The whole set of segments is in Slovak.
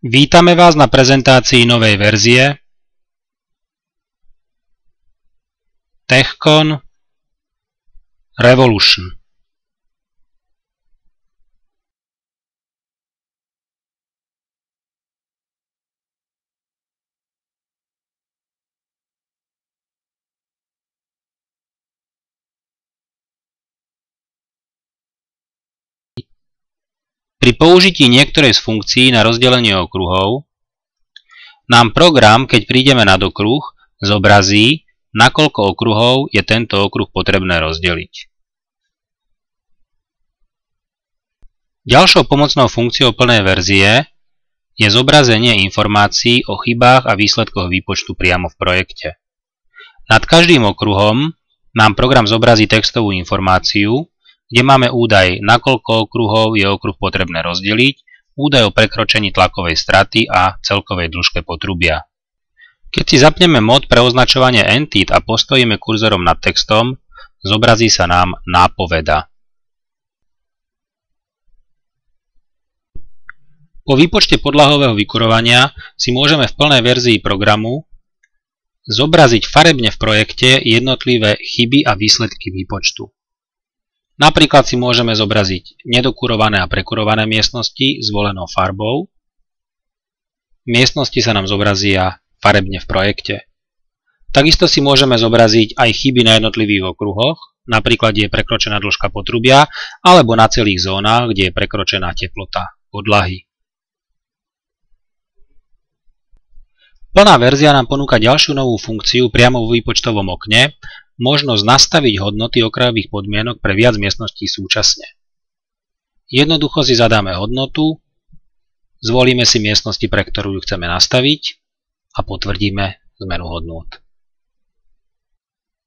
Vítame vás na prezentácii novej verzie TechCon Revolution. Pri použití niektorej z funkcií na rozdelenie okruhov nám program, keď prídeme nad okruh, zobrazí, nakoľko okruhov je tento okruh potrebné rozdeliť. Ďalšou pomocnou funkciou plnej verzie je zobrazenie informácií o chybách a výsledkoch výpočtu priamo v projekte. Nad každým okruhom nám program zobrazí textovú informáciu, kde máme údaj, nakoľko okruhov je okruh potrebné rozdeliť, údaj o prekročení tlakovej straty a celkovej dĺžke potrubia. Keď si zapneme mód pre označovanie Entit a postojíme kurzorom nad textom, zobrazí sa nám nápoveda. Po výpočte podlahového vykurovania si môžeme v plnej verzii programu zobraziť farebne v projekte jednotlivé chyby a výsledky výpočtu. Napríklad si môžeme zobraziť nedokurované a prekurované miestnosti zvolenou farbou. Miestnosti sa nám zobrazia farebne v projekte. Takisto si môžeme zobraziť aj chyby na jednotlivých okruhoch, napríklad kde je prekročená dĺžka potrubia, alebo na celých zónach, kde je prekročená teplota podlahy. Plná verzia nám ponúka ďalšiu novú funkciu priamo vo výpočtovom okne, možnosť nastaviť hodnoty okrajových podmienok pre viac miestností súčasne. Jednoducho si zadáme hodnotu, zvolíme si miestnosti, pre ktorú ju chceme nastaviť a potvrdíme zmenu hodnôt.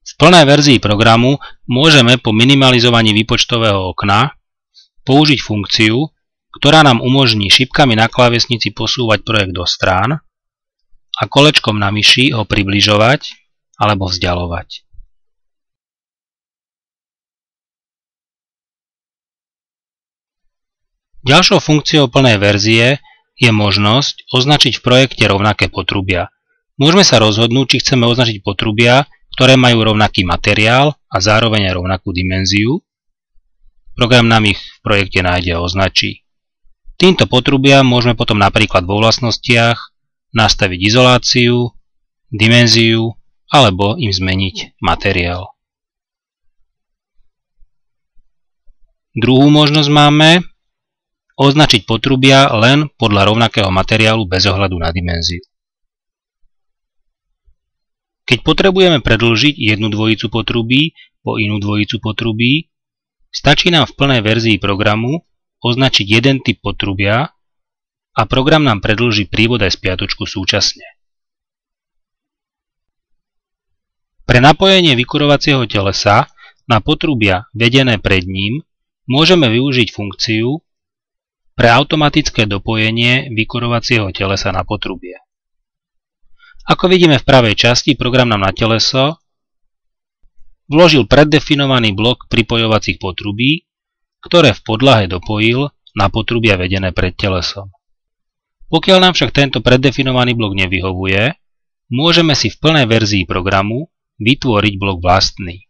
V plnej verzii programu môžeme po minimalizovaní výpočtového okna použiť funkciu, ktorá nám umožní šipkami na klávesnici posúvať projekt do strán a kolečkom na myši ho približovať alebo vzdialovať. Ďalšou funkciou plnej verzie je možnosť označiť v projekte rovnaké potrubia. Môžeme sa rozhodnúť, či chceme označiť potrubia, ktoré majú rovnaký materiál a zároveň aj rovnakú dimenziu. Program nám ich v projekte nájde a označí. Týmto potrubiam môžeme potom napríklad vo vlastnostiach nastaviť izoláciu, dimenziu alebo im zmeniť materiál. Druhú možnosť máme označiť potrubia len podľa rovnakého materiálu bez ohľadu na dimenziu. Keď potrebujeme predĺžiť jednu dvojicu potrubí po inú dvojicu potrubí, stačí nám v plnej verzii programu označiť jeden typ potrubia a program nám predĺží prívod aj spiatočku súčasne. Pre napojenie vykurovacieho telesa na potrubia vedené pred ním môžeme využiť funkciu pre automatické dopojenie vykurovacieho telesa na potrubie. Ako vidíme v pravej časti, program nám na teleso vložil preddefinovaný blok pripojovacích potrubí, ktoré v podlahe dopojil na potrubia vedené pred telesom. Pokiaľ nám však tento preddefinovaný blok nevyhovuje, môžeme si v plnej verzii programu vytvoriť blok vlastný.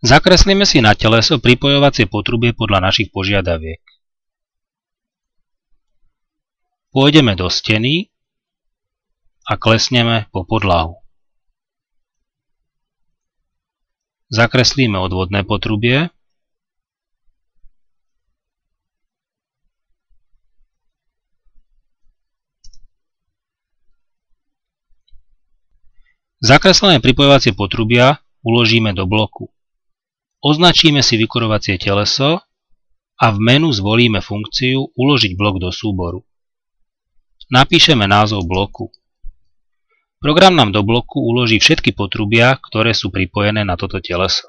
Zakreslíme si na teleso pripojovacie potrubie podľa našich požiadaviek. Pôjdeme do steny a klesneme po podlahu. Zakreslíme odvodné potrubie. Zakreslené pripojovacie potrubia uložíme do bloku. Označíme si vykurovacie teleso a v menu zvolíme funkciu Uložiť blok do súboru. Napíšeme názov bloku. Program nám do bloku uloží všetky potrubia, ktoré sú pripojené na toto teleso.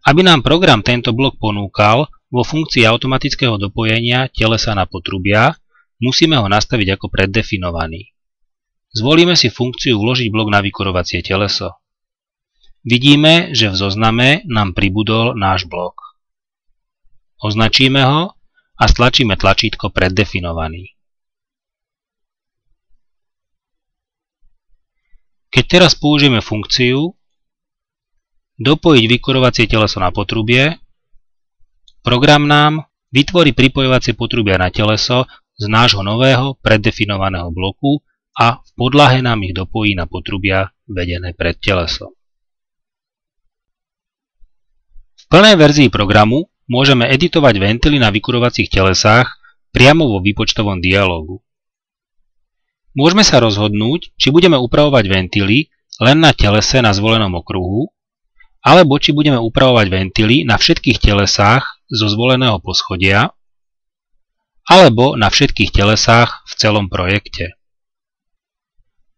Aby nám program tento blok ponúkal vo funkcii automatického dopojenia telesa na potrubia, musíme ho nastaviť ako preddefinovaný. Zvolíme si funkciu Vložiť blok na vykurovacie teleso. Vidíme, že v zozname nám pribudol náš blok. označíme ho a stlačíme tlačítko Preddefinovaný. Keď teraz použijeme funkciu Dopojiť vykurovacie teleso na potrubie, program nám vytvorí pripojovacie potrubia na teleso z nášho nového preddefinovaného bloku a v podlahe nám ich dopojí na potrubia vedené pred telesom. V plnej verzii programu môžeme editovať ventily na vykurovacích telesách priamo vo výpočtovom dialógu. Môžeme sa rozhodnúť, či budeme upravovať ventily len na telese na zvolenom okruhu, alebo či budeme upravovať ventily na všetkých telesách zo zvoleného poschodia, alebo na všetkých telesách v celom projekte.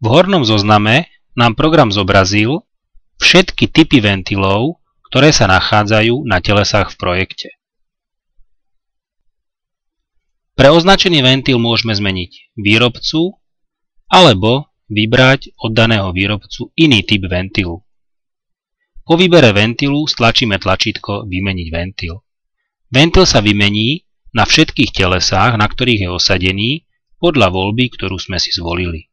V hornom zozname nám program zobrazil všetky typy ventilov, ktoré sa nachádzajú na telesách v projekte. Pre označený ventil môžeme zmeniť výrobcu alebo vybrať od daného výrobcu iný typ ventilu. Po výbere ventilu stlačíme tlačítko Vymeniť ventil. Ventil sa vymení na všetkých telesách, na ktorých je osadený, podľa voľby, ktorú sme si zvolili.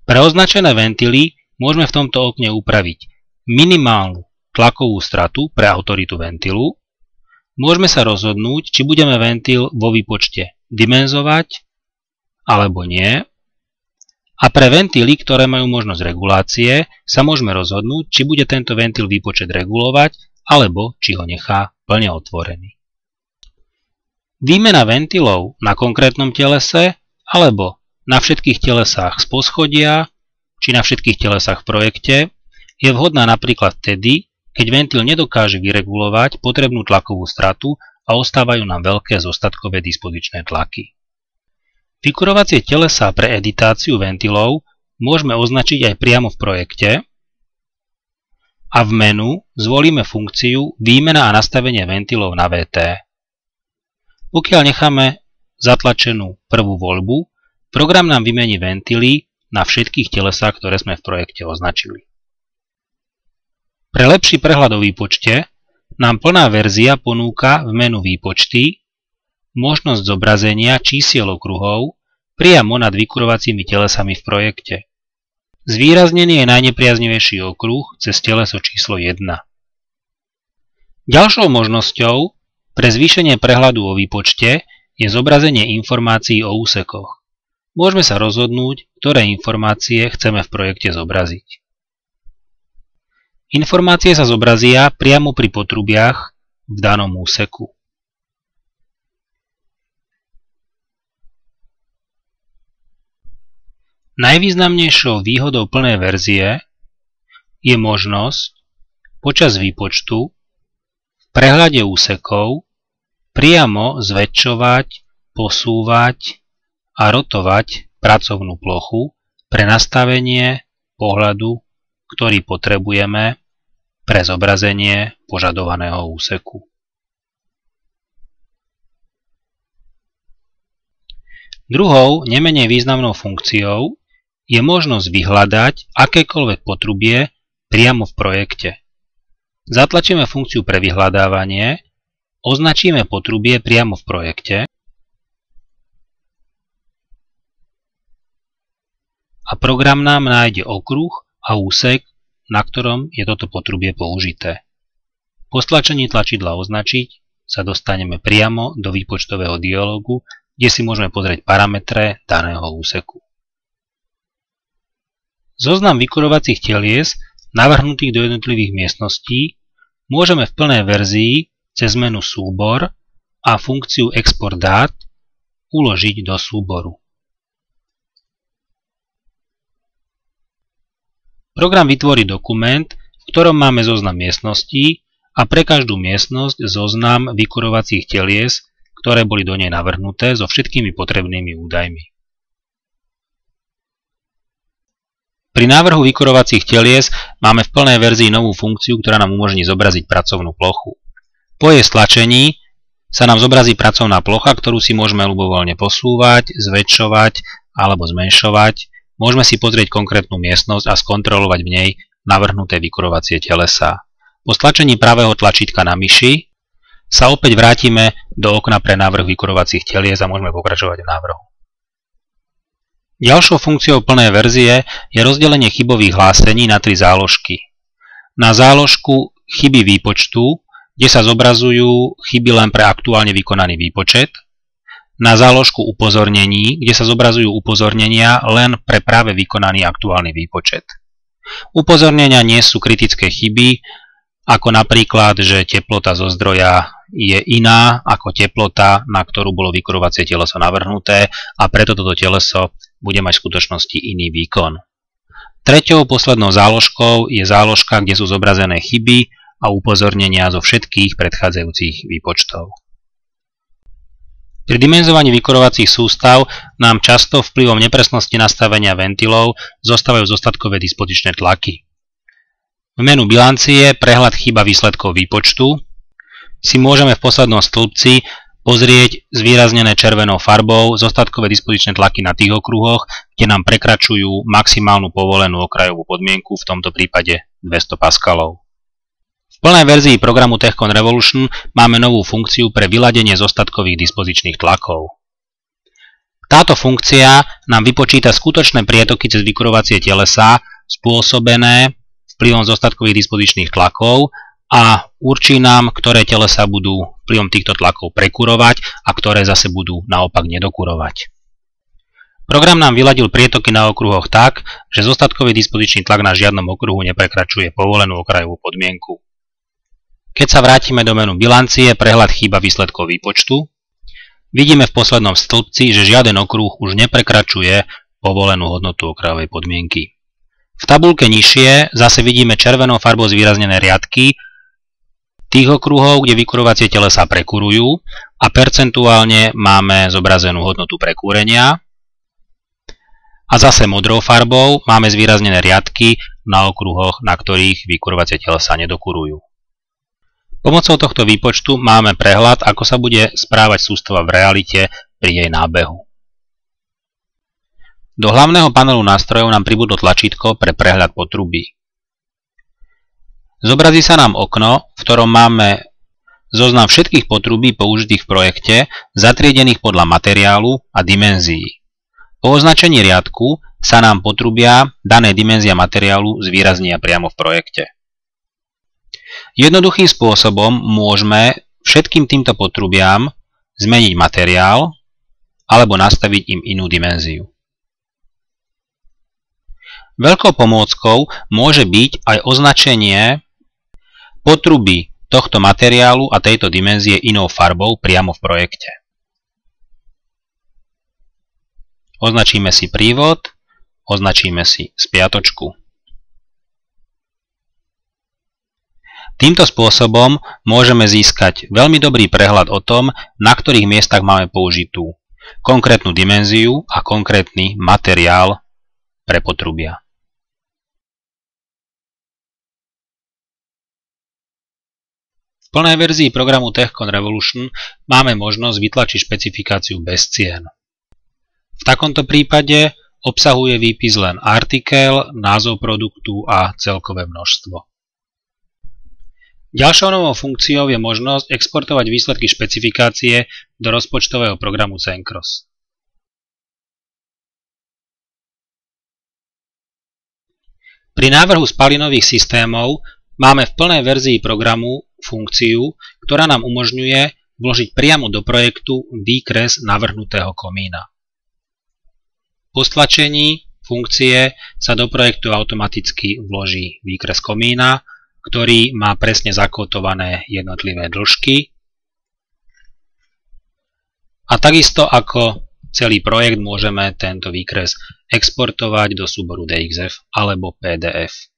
Pre označené ventily môžeme v tomto okne upraviť minimálnu tlakovú stratu pre autoritu ventilu. Môžeme sa rozhodnúť, či budeme ventil vo výpočte dimenzovať alebo nie. A pre ventily, ktoré majú možnosť regulácie, sa môžeme rozhodnúť, či bude tento ventil výpočet regulovať, alebo či ho nechá plne otvorený. Výmena ventilov na konkrétnom telese, alebo na všetkých telesách z poschodia, či na všetkých telesách v projekte, je vhodná napríklad vtedy, keď ventil nedokáže vyregulovať potrebnú tlakovú stratu a ostávajú nám veľké zostatkové dispozičné tlaky. Vykurovacie telesá pre editáciu ventilov môžeme označiť aj priamo v projekte a v menu zvolíme funkciu Výmena a nastavenie ventilov na VT. Pokiaľ necháme zatlačenú prvú voľbu, program nám vymení ventily na všetkých telesách, ktoré sme v projekte označili. Pre lepší prehľad o výpočte nám plná verzia ponúka v menu Výpočty možnosť zobrazenia čísiel okruhov priamo nad vykurovacími telesami v projekte. Zvýraznený je najnepriaznivejší okruh cez teleso číslo 1. Ďalšou možnosťou pre zvýšenie prehľadu o výpočte je zobrazenie informácií o úsekoch. Môžeme sa rozhodnúť, ktoré informácie chceme v projekte zobraziť. Informácie sa zobrazia priamo pri potrubiach v danom úseku. Najvýznamnejšou výhodou plnej verzie je možnosť počas výpočtu v prehľade úsekov priamo zväčšovať, posúvať a rotovať pracovnú plochu pre nastavenie pohľadu, ktorý potrebujeme pre zobrazenie požadovaného úseku. Druhou, nemenej významnou funkciou je možnosť vyhľadať akékoľvek potrubie priamo v projekte. Zatlačíme funkciu pre vyhľadávanie, označíme potrubie priamo v projekte a program nám nájde okruh a úsek, na ktorom je toto potrubie použité. Po stlačení tlačidla Označiť sa dostaneme priamo do výpočtového dialógu, kde si môžeme pozrieť parametre daného úseku. Zoznam vykurovacích telies navrhnutých do jednotlivých miestností môžeme v plnej verzii cez menu Súbor a funkciu Export dát uložiť do súboru. Program vytvorí dokument, v ktorom máme zoznam miestností a pre každú miestnosť zoznam vykurovacích telies, ktoré boli do nej navrhnuté so všetkými potrebnými údajmi. Pri návrhu vykurovacích telies máme v plnej verzii novú funkciu, ktorá nám umožní zobraziť pracovnú plochu. Po jej stlačení sa nám zobrazí pracovná plocha, ktorú si môžeme ľubovoľne posúvať, zväčšovať alebo zmenšovať. Môžeme si pozrieť konkrétnu miestnosť a skontrolovať v nej navrhnuté vykurovacie telesá. Po stlačení pravého tlačítka na myši sa opäť vrátime do okna pre návrh vykurovacích telies a môžeme pokračovať v návrhu. Ďalšou funkciou plnej verzie je rozdelenie chybových hlásení na 3 záložky. Na záložku chyby výpočtu, kde sa zobrazujú chyby len pre aktuálne vykonaný výpočet, na záložku upozornení, kde sa zobrazujú upozornenia len pre práve vykonaný aktuálny výpočet. Upozornenia nie sú kritické chyby, ako napríklad, že teplota zo zdroja je iná ako teplota, na ktorú bolo vykurovacie teleso navrhnuté a preto toto teleso bude mať v skutočnosti iný výkon. Treťou poslednou záložkou je záložka, kde sú zobrazené chyby a upozornenia zo všetkých predchádzajúcich výpočtov. Pri dimenzovaní vykurovacích sústav nám často vplyvom nepresnosti nastavenia ventilov zostávajú zostatkové dispozičné tlaky. V menu bilancie prehľad chyba výsledkov výpočtu si môžeme v poslednom stĺpci pozrieť zvýraznené červenou farbou zostatkové dispozičné tlaky na tých okruhoch, kde nám prekračujú maximálnu povolenú okrajovú podmienku, v tomto prípade 200 paskalov. V plnej verzii programu TechCon Revolution máme novú funkciu pre vyladenie zostatkových dispozičných tlakov. Táto funkcia nám vypočíta skutočné prietoky cez vykurovacie telesá spôsobené vplyvom zostatkových dispozičných tlakov a určí nám, ktoré telesá budú vplyvom týchto tlakov prekurovať a ktoré zase budú naopak nedokurovať. Program nám vyladil prietoky na okruhoch tak, že zostatkový dispozičný tlak na žiadnom okruhu neprekračuje povolenú okrajovú podmienku. Keď sa vrátime do menu bilancie, prehľad chýba výsledkov výpočtu, vidíme v poslednom stĺpci, že žiaden okruh už neprekračuje povolenú hodnotu okrajovej podmienky. V tabuľke nižšie zase vidíme červenou farbou zvýraznené riadky tých okruhov, kde vykurovacie telesá prekurujú a percentuálne máme zobrazenú hodnotu prekúrenia. A zase modrou farbou máme zvýraznené riadky na okruhoch, na ktorých vykurovacie telesá nedokurujú. Pomocou tohto výpočtu máme prehľad, ako sa bude správať sústava v realite pri jej nábehu. Do hlavného panelu nástrojov nám pribudlo tlačítko pre prehľad potrubí. Zobrazí sa nám okno, v ktorom máme zoznam všetkých potrubí použitých v projekte, zatriedených podľa materiálu a dimenzií. Po označení riadku sa nám potrubia dané dimenzia materiálu zvýraznia priamo v projekte. Jednoduchým spôsobom môžeme všetkým týmto potrubiam zmeniť materiál alebo nastaviť im inú dimenziu. Veľkou pomôckou môže byť aj označenie potrubí tohto materiálu a tejto dimenzie inou farbou priamo v projekte. Označíme si prívod, označíme si spiatočku. Týmto spôsobom môžeme získať veľmi dobrý prehľad o tom, na ktorých miestach máme použitú konkrétnu dimenziu a konkrétny materiál pre potrubia. V plnej verzii programu TechCon Revolution máme možnosť vytlačiť špecifikáciu bez cien. V takomto prípade obsahuje výpis len artikel, názov produktu a celkové množstvo. Ďalšou novou funkciou je možnosť exportovať výsledky špecifikácie do rozpočtového programu Cenkros. Pri návrhu spalinových systémov máme v plnej verzii programu funkciu, ktorá nám umožňuje vložiť priamo do projektu výkres navrhnutého komína. Po stlačení funkcie sa do projektu automaticky vloží výkres komína, ktorý má presne zakótované jednotlivé dĺžky. A takisto ako celý projekt môžeme tento výkres exportovať do súboru DXF alebo PDF.